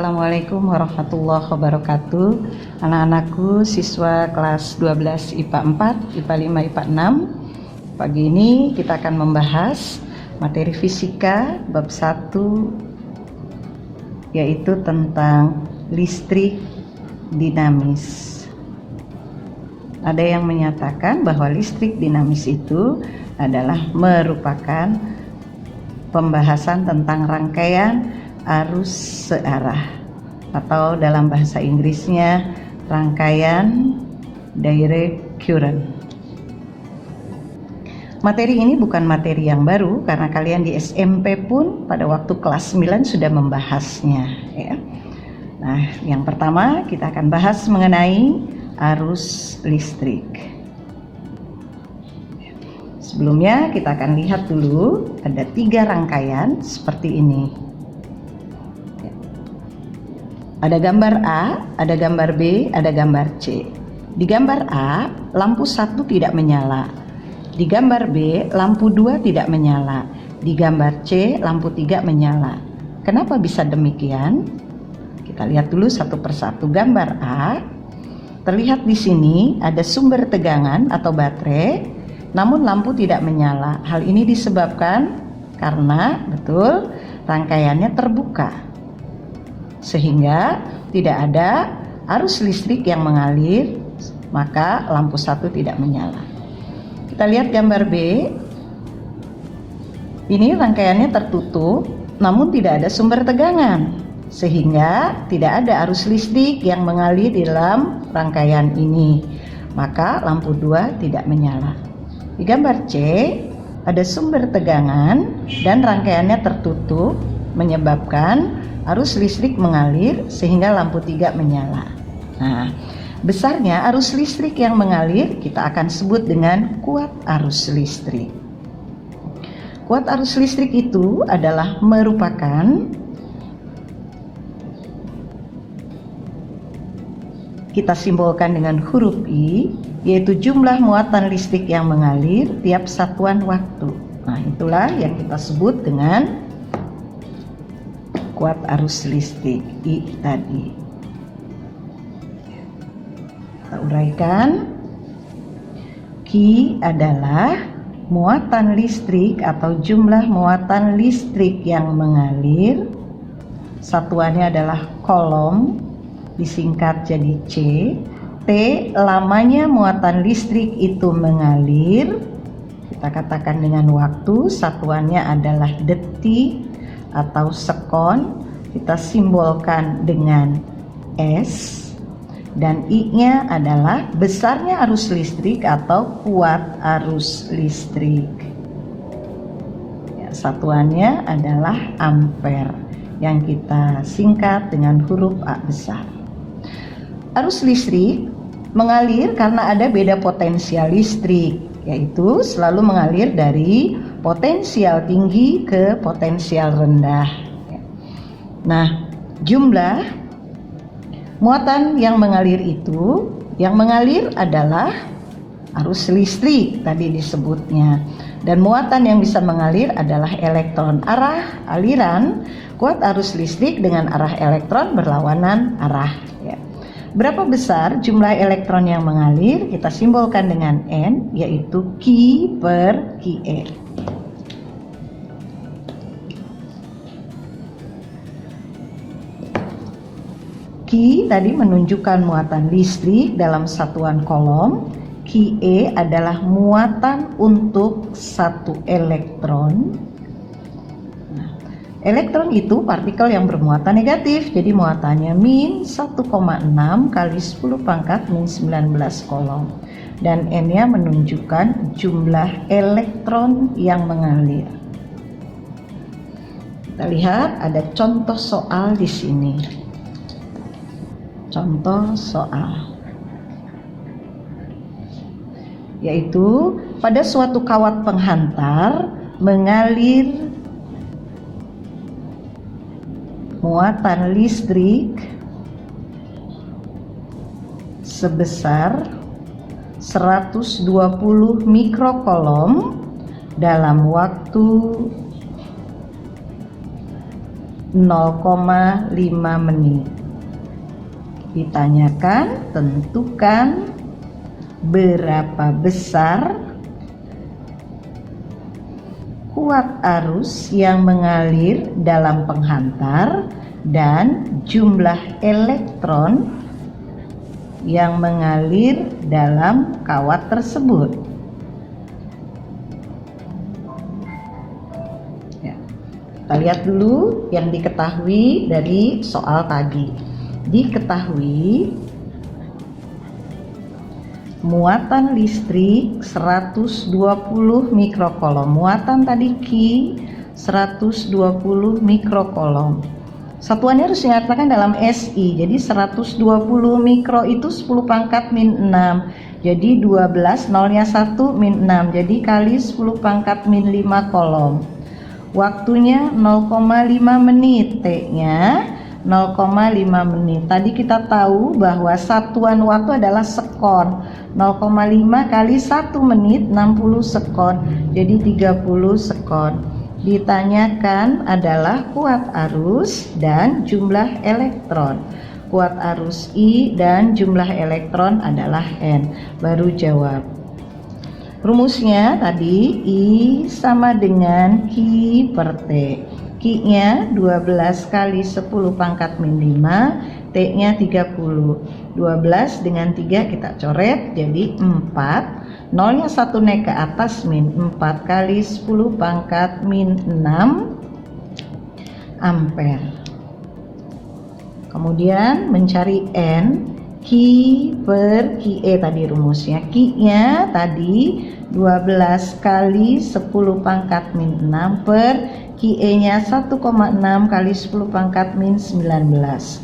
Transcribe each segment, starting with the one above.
Assalamualaikum warahmatullahi wabarakatuh. Anak-anakku siswa kelas 12 IPA 4, IPA 5, IPA 6. Pagi ini kita akan membahas materi fisika bab 1, yaitu tentang listrik dinamis. Ada yang menyatakan bahwa listrik dinamis itu adalah merupakan pembahasan tentang rangkaian arus searah, atau dalam bahasa Inggrisnya rangkaian direct current. Materi ini bukan materi yang baru karena kalian di SMP pun pada waktu kelas 9 sudah membahasnya, ya. Nah, yang pertama kita akan bahas mengenai arus listrik. Sebelumnya kita akan lihat dulu ada 3 rangkaian seperti ini. Ada gambar A, ada gambar B, ada gambar C. Di gambar A, lampu 1 tidak menyala. Di gambar B, lampu 2 tidak menyala. Di gambar C, lampu 3 menyala. Kenapa bisa demikian? Kita lihat dulu satu persatu. Gambar A, terlihat di sini ada sumber tegangan atau baterai, namun lampu tidak menyala. Hal ini disebabkan karena rangkaiannya terbuka, sehingga tidak ada arus listrik yang mengalir, maka lampu 1 tidak menyala. Kita lihat gambar B. Ini rangkaiannya tertutup, namun tidak ada sumber tegangan, sehingga tidak ada arus listrik yang mengalir di dalam rangkaian ini, maka lampu 2 tidak menyala. Di gambar C, ada sumber tegangan dan rangkaiannya tertutup, menyebabkan arus listrik mengalir sehingga lampu 3 menyala. Nah, besarnya arus listrik yang mengalir kita akan sebut dengan kuat arus listrik. Kuat arus listrik itu adalah merupakan, kita simbolkan dengan huruf I, yaitu jumlah muatan listrik yang mengalir tiap satuan waktu. Nah, itulah yang kita sebut dengan kuat arus listrik, I tadi. Kita uraikan. Q adalah muatan listrik atau jumlah muatan listrik yang mengalir. Satuannya adalah kolom, disingkat jadi C. T, lamanya muatan listrik itu mengalir. Kita katakan dengan waktu, satuannya adalah detik atau sekon, kita simbolkan dengan S, dan I-nya adalah besarnya arus listrik atau kuat arus listrik. Ya, satuannya adalah ampere yang kita singkat dengan huruf A besar. Arus listrik mengalir karena ada beda potensial listrik, yaitu selalu mengalir dari potensial tinggi ke potensial rendah. Nah, jumlah muatan yang mengalir itu, yang mengalir adalah arus listrik tadi disebutnya, dan muatan yang bisa mengalir adalah elektron. Arah aliran kuat arus listrik dengan arah elektron berlawanan arah, ya. Berapa besar jumlah elektron yang mengalir? Kita simbolkan dengan N, yaitu Q per Qe. Q tadi menunjukkan muatan listrik dalam satuan kolom. Qe adalah muatan untuk satu elektron. Nah, elektron itu partikel yang bermuatan negatif, jadi muatannya min 1,6 kali 10 pangkat min 19 kolom. Dan N-nya menunjukkan jumlah elektron yang mengalir. Kita lihat ada contoh soal di sini. Contoh soal, yaitu pada suatu kawat penghantar mengalir muatan listrik sebesar 120 mikrokolom dalam waktu 0,5 menit. Ditanyakan, tentukan berapa besar kuat arus yang mengalir dalam penghantar dan jumlah elektron yang mengalir dalam kawat tersebut. Ya, kita lihat dulu yang diketahui dari soal tadi. Diketahui muatan listrik 120 mikrokolom. Muatan tadi Q 120 mikrokolom. Satuannya harus dinyatakan dalam SI. Jadi 120 mikro itu 10 pangkat min 6. Jadi 12, nolnya 1 min 6. Jadi kali 10 pangkat min 5 kolom. Waktunya 0,5 menit. T-nya 0,5 menit. Tadi kita tahu bahwa satuan waktu adalah sekon. 0,5 kali 1 menit 60 sekon. Jadi 30 sekon. Ditanyakan adalah kuat arus dan jumlah elektron. Kuat arus I dan jumlah elektron adalah N. Baru jawab. Rumusnya tadi I sama dengan Q per T. Q-nya 12 kali 10 pangkat min 5, T-nya 30. 12 dengan 3 kita coret jadi 4. Nolnya 1 naik ke atas min 4 kali 10 pangkat min 6 ampere. Kemudian mencari N, Q per QE tadi rumusnya. Q-nya tadi 12 kali 10 pangkat min 6 per QE-nya 1,6 kali 10 pangkat min 19.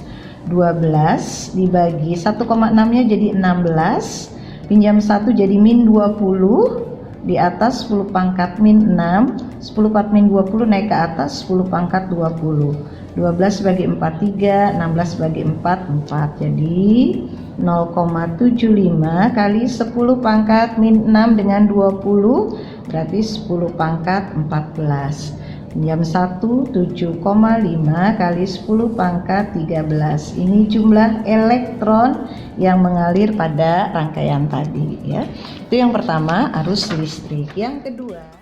12 dibagi 1,6-nya jadi 16. Pinjam 1 jadi min 20. Di atas 10 pangkat min 6. 10 pangkat min 20 naik ke atas 10 pangkat 20. 12 bagi 4 3, 16 bagi 4 4. Jadi 0,75 kali 10 pangkat min 6 dengan 20 berarti 10 pangkat 14. Pinjam 1 7,5 kali 10 pangkat 13. Ini jumlah elektron yang mengalir pada rangkaian tadi ya. Itu yang pertama, arus listrik. Yang kedua